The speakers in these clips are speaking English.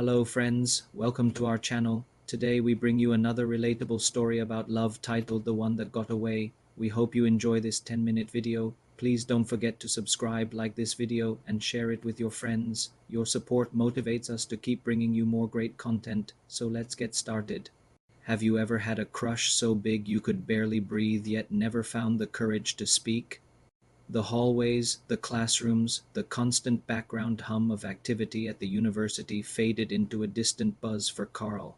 Hello friends, welcome to our channel. Today we bring you another relatable story about love titled The One That Got Away. We hope you enjoy this 10-minute video. Please don't forget to subscribe, like this video, and share it with your friends. Your support motivates us to keep bringing you more great content, so let's get started. Have you ever had a crush so big you could barely breathe yet never found the courage to speak? The hallways, the classrooms, the constant background hum of activity at the university faded into a distant buzz for Carl.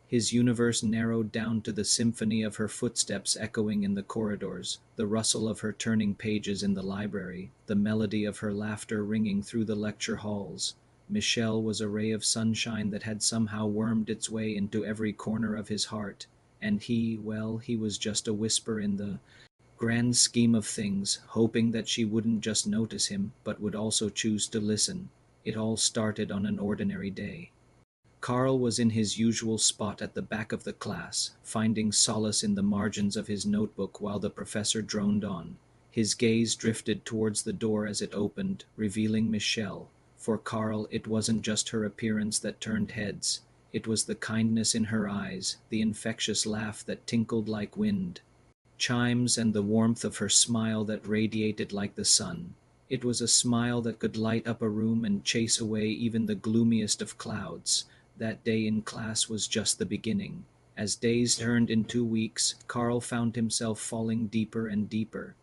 His universe narrowed down to the symphony of her footsteps echoing in the corridors, the rustle of her turning pages in the library, the melody of her laughter ringing through the lecture halls. Michelle was a ray of sunshine that had somehow wormed its way into every corner of his heart, and he was just a whisper in the grand scheme of things, hoping that she wouldn't just notice him, but would also choose to listen. It all started on an ordinary day. Carl was in his usual spot at the back of the class, finding solace in the margins of his notebook while the professor droned on. His gaze drifted towards the door as it opened, revealing Michelle. For Carl, it wasn't just her appearance that turned heads. It was the kindness in her eyes, the infectious laugh that tinkled like wind chimes, and the warmth of her smile that radiated like the sun. It was a smile that could light up a room and chase away even the gloomiest of clouds. That day in class was just the beginning. As days turned into weeks, Carl found himself falling deeper and deeper.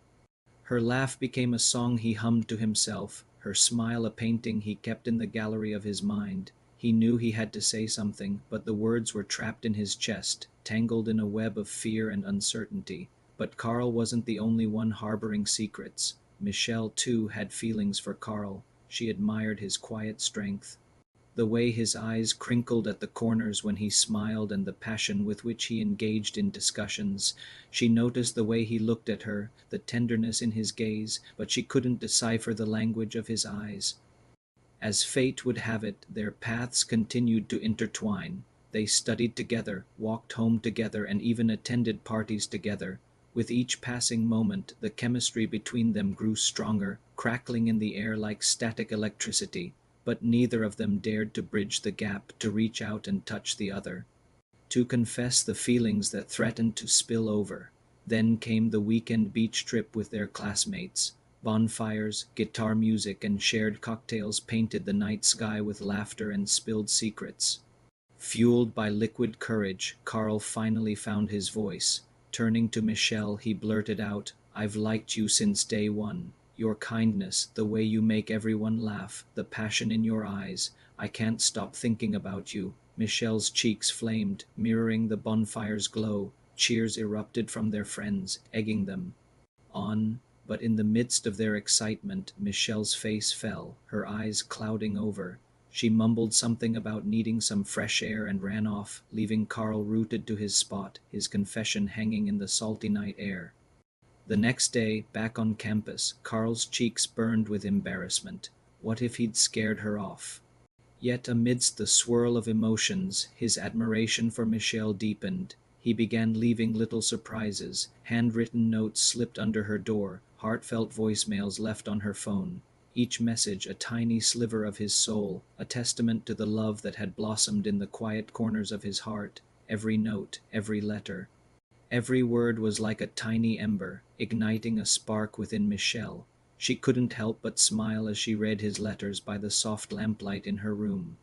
Her laugh became a song he hummed to himself, her smile a painting he kept in the gallery of his mind. He knew he had to say something, but the words were trapped in his chest, tangled in a web of fear and uncertainty. But Carl wasn't the only one harboring secrets. Michelle, too, had feelings for Carl. She admired his quiet strength, the way his eyes crinkled at the corners when he smiled, and the passion with which he engaged in discussions. She noticed the way he looked at her, the tenderness in his gaze, but she couldn't decipher the language of his eyes. As fate would have it, their paths continued to intertwine. They studied together, walked home together, and even attended parties together. With each passing moment, the chemistry between them grew stronger, crackling in the air like static electricity, but neither of them dared to bridge the gap, to reach out and touch the other, to confess the feelings that threatened to spill over. Then came the weekend beach trip with their classmates. Bonfires, guitar music, and shared cocktails painted the night sky with laughter and spilled secrets. Fueled by liquid courage, Carl finally found his voice. Turning to Michelle, he blurted out, "I've liked you since day one. Your kindness, the way you make everyone laugh, the passion in your eyes. I can't stop thinking about you." Michelle's cheeks flamed, mirroring the bonfire's glow. Cheers erupted from their friends, egging them on. But in the midst of their excitement, Michelle's face fell, her eyes clouding over. She mumbled something about needing some fresh air and ran off, leaving Carl rooted to his spot, his confession hanging in the salty night air. The next day, back on campus, Carl's cheeks burned with embarrassment. What if he'd scared her off? Yet amidst the swirl of emotions, his admiration for Michelle deepened. He began leaving little surprises, handwritten notes slipped under her door, heartfelt voicemails left on her phone. Each message a tiny sliver of his soul, a testament to the love that had blossomed in the quiet corners of his heart. Every note, every letter, every word was like a tiny ember, igniting a spark within Michelle. She couldn't help but smile as she read his letters by the soft lamplight in her room,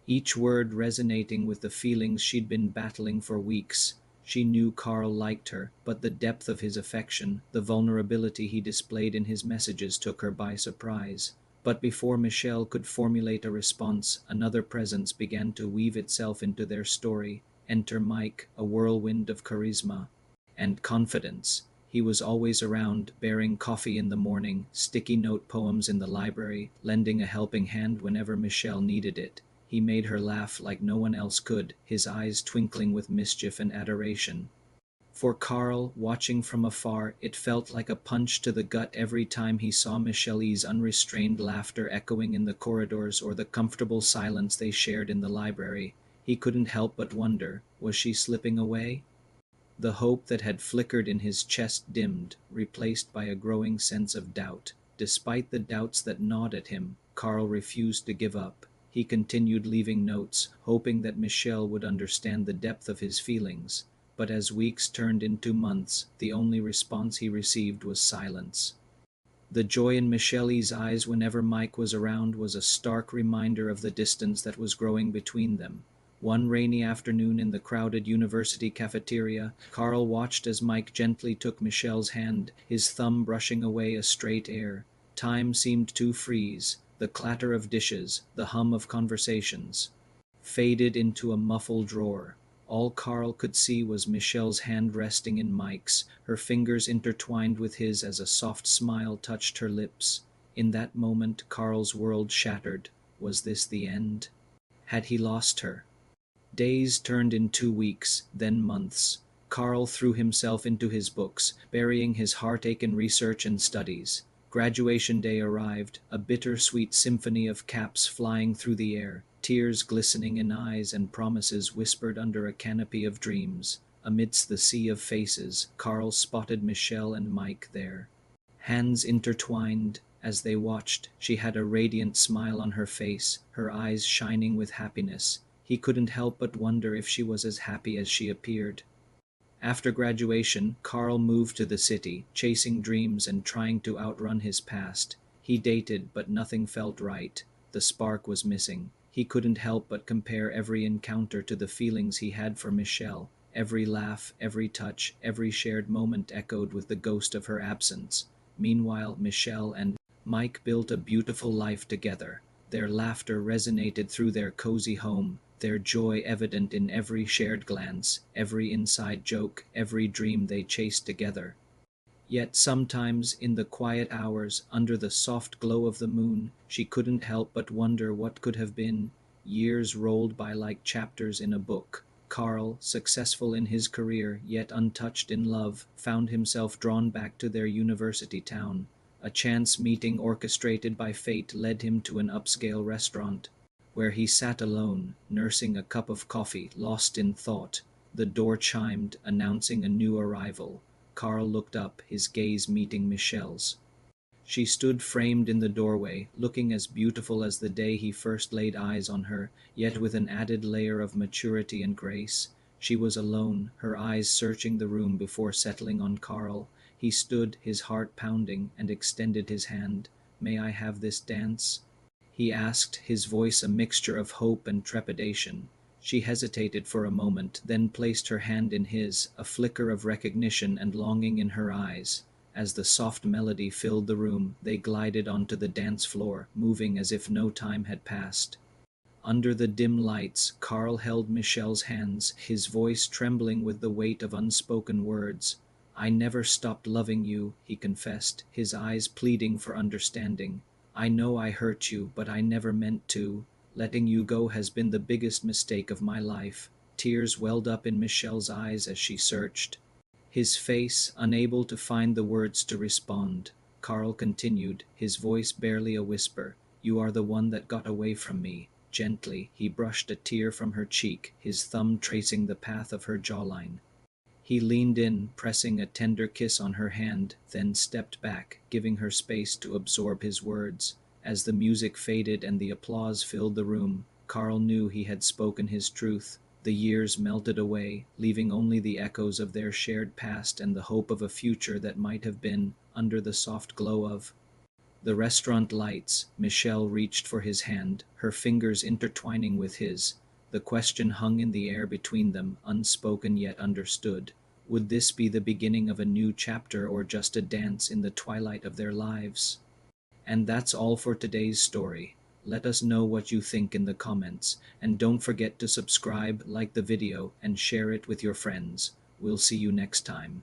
each word resonating with the feelings she'd been battling for weeks. She knew Carl liked her, but the depth of his affection, the vulnerability he displayed in his messages took her by surprise. But before Michelle could formulate a response, another presence began to weave itself into their story. Enter Mike, a whirlwind of charisma and confidence. He was always around, bearing coffee in the morning, sticky note poems in the library, lending a helping hand whenever Michelle needed it. He made her laugh like no one else could, his eyes twinkling with mischief and adoration. For Carl, watching from afar, it felt like a punch to the gut every time he saw Michelle's unrestrained laughter echoing in the corridors or the comfortable silence they shared in the library. He couldn't help but wonder, was she slipping away? The hope that had flickered in his chest dimmed, replaced by a growing sense of doubt. Despite the doubts that gnawed at him, Carl refused to give up. He continued leaving notes, hoping that Michelle would understand the depth of his feelings. But as weeks turned into months, the only response he received was silence. The joy in Michelle's eyes whenever Mike was around was a stark reminder of the distance that was growing between them. One rainy afternoon in the crowded university cafeteria, Carl watched as Mike gently took Michelle's hand, his thumb brushing away a straight air. Time seemed to freeze. The clatter of dishes, the hum of conversations, faded into a muffled roar. All Carl could see was Michelle's hand resting in Mike's, her fingers intertwined with his as a soft smile touched her lips. In that moment, Carl's world shattered. Was this the end? Had he lost her? Days turned into weeks, then months. Carl threw himself into his books, burying his heartache in research and studies. Graduation day arrived, a bittersweet symphony of caps flying through the air, tears glistening in eyes and promises whispered under a canopy of dreams. Amidst the sea of faces, Carl spotted Michelle and Mike there. Hands intertwined. As they watched, she had a radiant smile on her face, her eyes shining with happiness. He couldn't help but wonder if she was as happy as she appeared. After graduation, Carl moved to the city, chasing dreams and trying to outrun his past. He dated, but nothing felt right. The spark was missing. He couldn't help but compare every encounter to the feelings he had for Michelle. Every laugh, every touch, every shared moment echoed with the ghost of her absence. Meanwhile, Michelle and Mike built a beautiful life together. Their laughter resonated through their cozy home, their joy evident in every shared glance, every inside joke, every dream they chased together. Yet sometimes, in the quiet hours, under the soft glow of the moon, she couldn't help but wonder what could have been. Years rolled by like chapters in a book. Carl, successful in his career, yet untouched in love, found himself drawn back to their university town. A chance meeting orchestrated by fate led him to an upscale restaurant, where he sat alone, nursing a cup of coffee, lost in thought. The door chimed, announcing a new arrival. Carl looked up, his gaze meeting Michelle's. She stood framed in the doorway, looking as beautiful as the day he first laid eyes on her, yet with an added layer of maturity and grace. She was alone, her eyes searching the room before settling on Carl. He stood, his heart pounding, and extended his hand. "May I have this dance?" he asked, his voice a mixture of hope and trepidation. She hesitated for a moment, then placed her hand in his, a flicker of recognition and longing in her eyes. As the soft melody filled the room, they glided onto the dance floor, moving as if no time had passed. Under the dim lights, Carl held Michelle's hands, his voice trembling with the weight of unspoken words. "I never stopped loving you," he confessed, his eyes pleading for understanding. "I know I hurt you, but I never meant to. Letting you go has been the biggest mistake of my life." Tears welled up in Michelle's eyes as she searched his face, unable to find the words to respond. Carl continued, his voice barely a whisper. "You are the one that got away from me." Gently, he brushed a tear from her cheek, his thumb tracing the path of her jawline. He leaned in, pressing a tender kiss on her hand, then stepped back, giving her space to absorb his words. As the music faded and the applause filled the room, Carl knew he had spoken his truth. The years melted away, leaving only the echoes of their shared past and the hope of a future that might have been, under the soft glow of the restaurant lights. Michelle reached for his hand, her fingers intertwining with his. The question hung in the air between them, unspoken yet understood. Would this be the beginning of a new chapter or just a dance in the twilight of their lives? And that's all for today's story. Let us know what you think in the comments, and don't forget to subscribe, like the video, and share it with your friends. We'll see you next time.